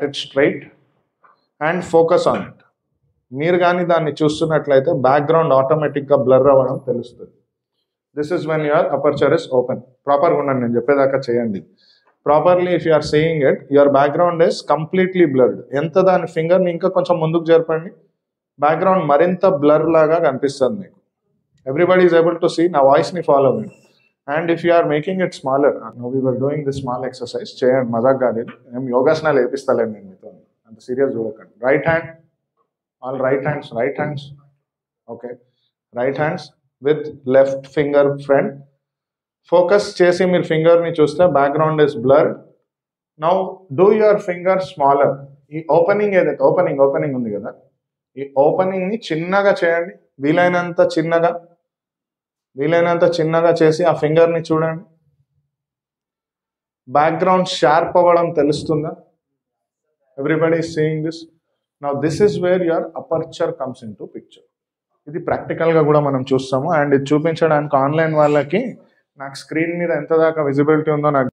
it straight and focus on it. మీరు కానీ దాన్ని చూస్తున్నట్లయితే బ్యాక్గ్రౌండ్ ఆటోమేటిక్గా బ్లర్ అవ్వడం తెలుస్తుంది. This is when your aperture is open. ప్రాపర్గా ఉండండి, నేను చెప్పేదాకా చేయండి. Properly if you are saying it, your background is completely blurred. ఎంత దాని ఫింగర్ని ఇంకా కొంచెం ముందుకు జరపండి, బ్యాక్గ్రౌండ్ మరింత బ్లర్ లాగా కనిపిస్తుంది మీకు. Everybody is able to see. నా వాయిస్ని ఫాలో అవ్వండి. And if you are making it smaller, we were doing this small exercise, చేయండి, మజాక్ కాదు. మేము యోగాసనాలు వేపిస్తలేండి నేను మీతో, అంత సీరియస్ చూడకండి. Right hand, all right hands, okay, right hands with left finger front. Focus chesi meer finger ni chuste background is blurred. Now do your finger smaller. Ee opening undi kada, ee opening ni chinnaga cheyandi, వీలైనంత చిన్నగా చేసి ఆ finger ని చూడండి. Background sharp అవ్వడం తెలుస్తుందా? Everybody is seeing this. Now this is where your aperture comes into picture. ఇది ప్రాక్టికల్గా కూడా మనం చూస్తాము. అండ్ ఇది చూపించడానికి ఆన్లైన్ వాళ్ళకి నాకు స్క్రీన్ మీద ఎంత దాకా విజిబిలిటీ ఉందో నాకు